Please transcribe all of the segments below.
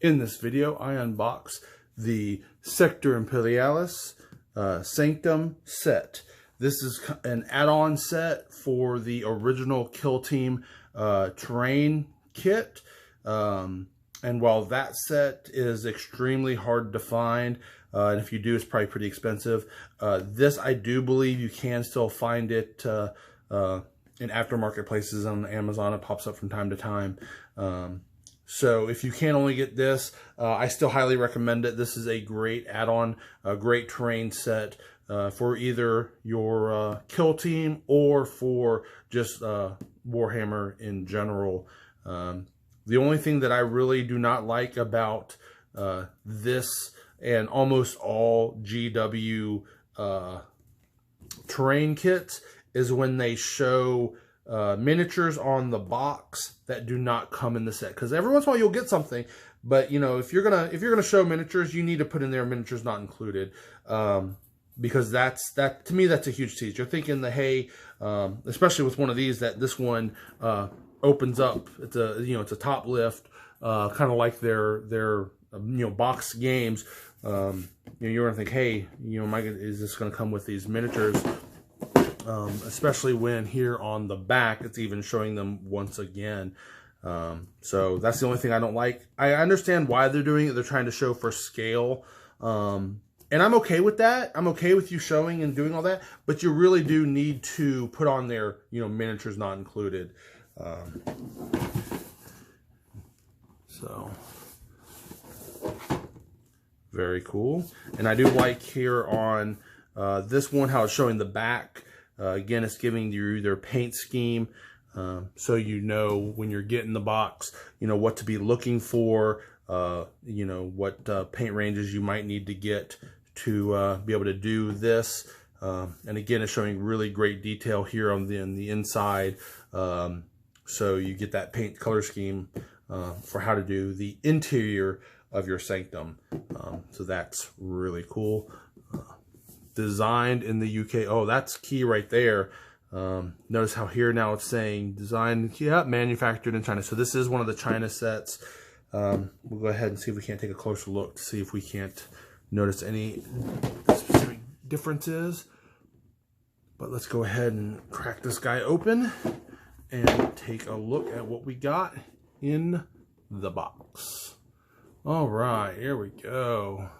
In this video, I unbox the Sector Imperialis Sanctum set. This is an add-on set for the original Kill Team terrain kit. And while that set is extremely hard to find, and if you do, it's probably pretty expensive, this I do believe you can still find it in aftermarket places on Amazon. It pops up from time to time. So if you can only get this, I still highly recommend it. This is a great add-on, a great terrain set for either your kill team or for just Warhammer in general. The only thing that I really do not like about this and almost all GW terrain kits is when they show miniatures on the box that do not come in the set. Because every once in a while you'll get something, but you know, if you're gonna show miniatures, you need to put in there miniatures not included, because that to me that's a huge tease. You're thinking that, hey, especially with one of these, that this one opens up. It's a top lift, kind of like their box games. You're gonna think, hey, is this gonna come with these miniatures? Especially when here on the back it's even showing them once again. So that's the only thing I don't like. I understand why they're doing it. They're trying to show for scale, and I'm okay with that. I'm okay with you showing and doing all that, but you really do need to put on there, miniatures not included. So very cool. And I do like here on this one how it's showing the back. Again, it's giving you their paint scheme, so when you're getting the box, what to be looking for, what paint ranges you might need to get to be able to do this. And again, it's showing really great detail here on the inside, so you get that paint color scheme for how to do the interior of your sanctum. So that's really cool. Designed in the UK. Oh, that's key right there. Notice how here now it's saying designed, manufactured in China. So this is one of the China sets. We'll go ahead and see if we can't take a closer look to see if we can't notice any specific differences. But let's go ahead and crack this guy open and take a look at what we got in the box. All right, here we go.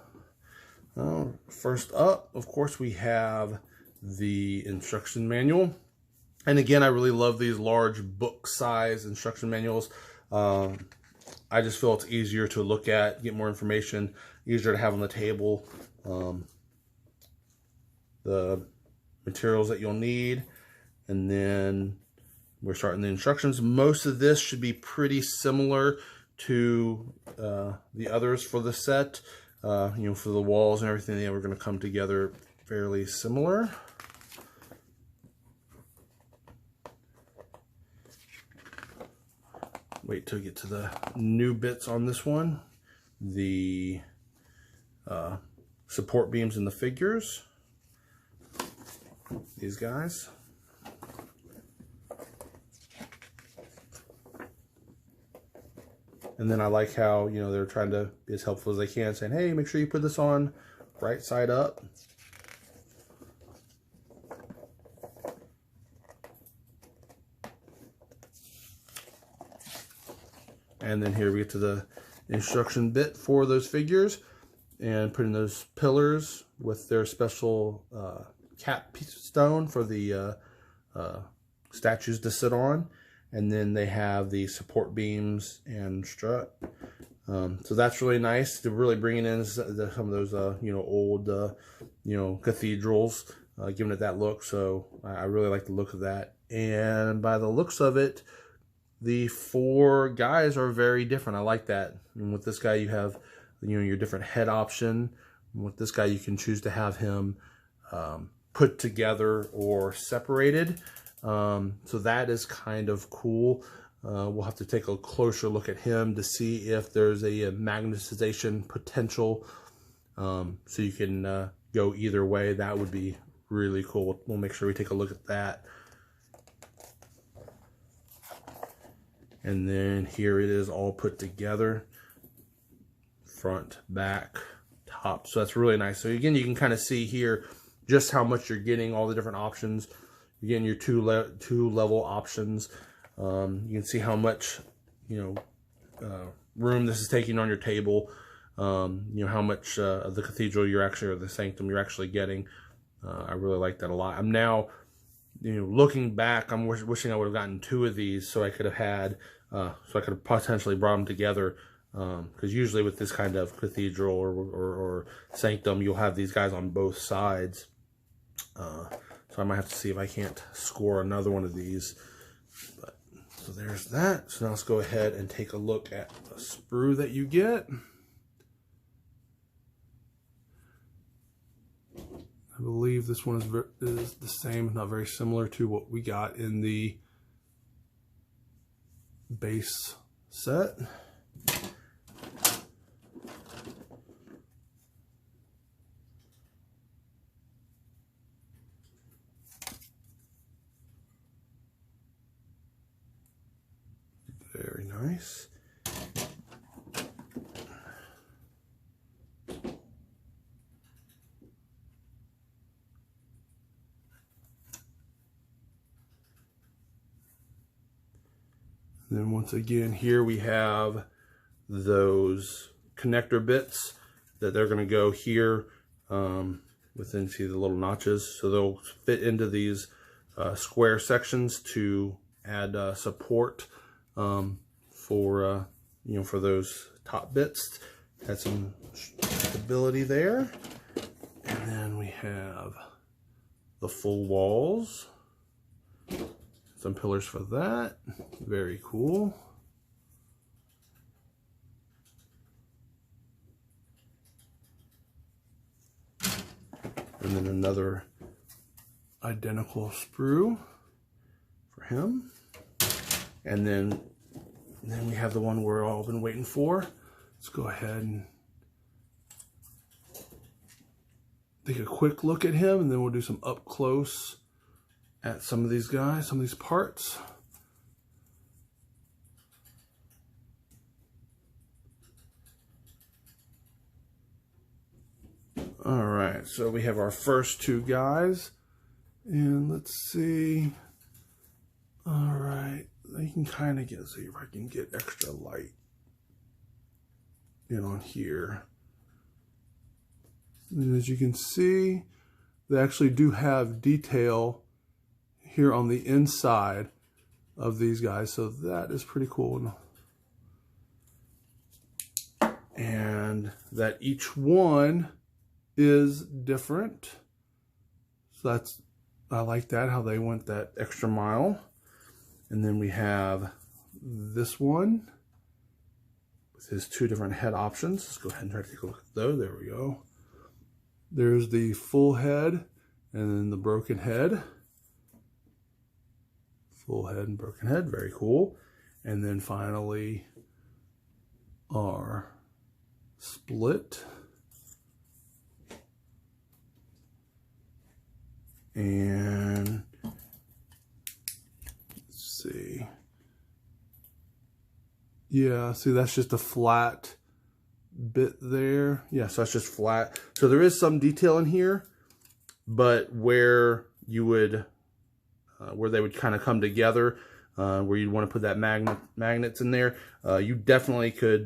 First up, of course, we have the instruction manual. And again, I really love these large book size instruction manuals. I just feel it's easier to look at, get more information, easier to have on the table. The materials that you'll need. And then we're starting the instructions. Most of this should be pretty similar to the others for the set. For the walls and everything, we're going to come together fairly similar. Wait till we get to the new bits on this one. The support beams and the figures. These guys. And then I like how, they're trying to be as helpful as they can, saying, hey, make sure you put this on right side up. And then here we get to the instruction bit for those figures and putting those pillars with their special capstone for the statues to sit on. And then they have the support beams and strut. So that's really nice. They're really bringing in some of those, old, cathedrals, giving it that look. So I really like the look of that. And by the looks of it, the four guys are very different. I like that. And with this guy, you have, your different head option. And with this guy, you can choose to have him put together or separated. So that is kind of cool. We'll have to take a closer look at him to see if there's a magnetization potential. So you can go either way. That would be really cool. We'll make sure we take a look at that. And then here it is all put together. front, back, top. So that's really nice. So again, you can kind of see here just how much you're getting, all the different options. You're getting your two level options. You can see how much, room this is taking on your table. How much of the cathedral you're actually, or the sanctum you're actually getting. I really like that a lot. I'm now, looking back, I'm wishing I would have gotten 2 of these so I could have had, so I could have potentially brought them together. Because usually with this kind of cathedral or sanctum, you'll have these guys on both sides. So I might have to see if I can't score another one of these. But, so there's that. So now let's go ahead and take a look at the sprue that you get. I believe this one is the same, not very similar to what we got in the base set. Very nice. And then once again, here we have those connector bits that they're going to go here within, see the little notches. So they'll fit into these square sections to add support for those top bits. Had some stability there. And then we have the full walls. Some pillars for that. Very cool. And then another identical sprue for him. And then we have the one we're all been waiting for. Let's go ahead and take a quick look at him, and then we'll do some up close at some of these guys, some of these parts. All right, so we have our first 2 guys, and let's see. All right, you can kind of get, see if I can get extra light in on here. And as you can see, they actually do have detail here on the inside of these guys, so that is pretty cool. And that each one is different, so I like that, how they went that extra mile. And then we have this one with his 2 different head options. Let's go ahead and try to take a look at those. There we go. There's the full head and then the broken head. Full head and broken head, very cool. And then finally our split. And let's see. Yeah, see, that's just a flat bit there. Yeah, so that's just flat. So there is some detail in here, but where you would, where they would kind of come together, where you'd want to put that magnets in there, you definitely could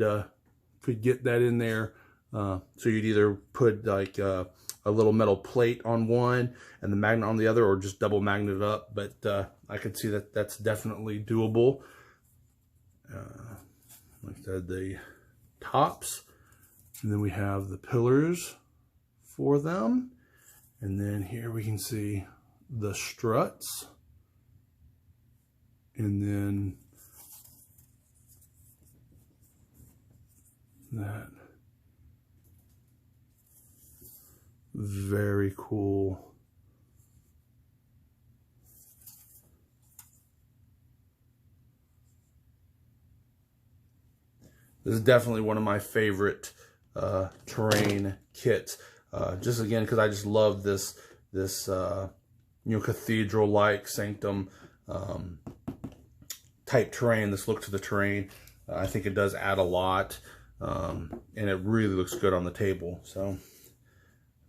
get that in there. So you'd either put like a little metal plate on one and the magnet on the other, or just double magnet it up. But I could see that that's definitely doable. Like I said, the tops, and then we have the pillars for them. And then here we can see the struts. And then that. Very cool. This is definitely one of my favorite terrain kits. Just again, because I just love this cathedral-like sanctum type terrain. This look to the terrain, I think it does add a lot. and it really looks good on the table. So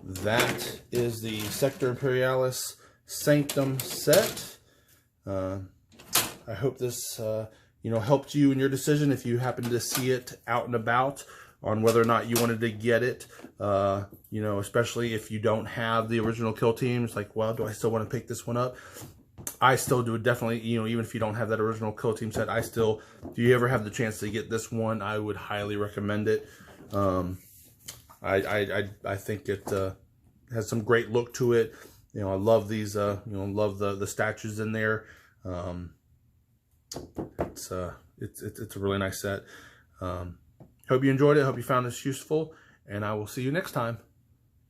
that is the Sector Imperialis Sanctum set. I hope this helped you in your decision if you happen to see it out and about on whether or not you wanted to get it. Especially if you don't have the original Kill Team. It's like, well, do I still want to pick this one up? I still do, definitely. Even if you don't have that original Kill Team set, if you ever have the chance to get this one, I would highly recommend it. I think it has some great look to it. I love these. Love the statues in there. It's a really nice set. Hope you enjoyed it. Hope you found this useful, and I will see you next time.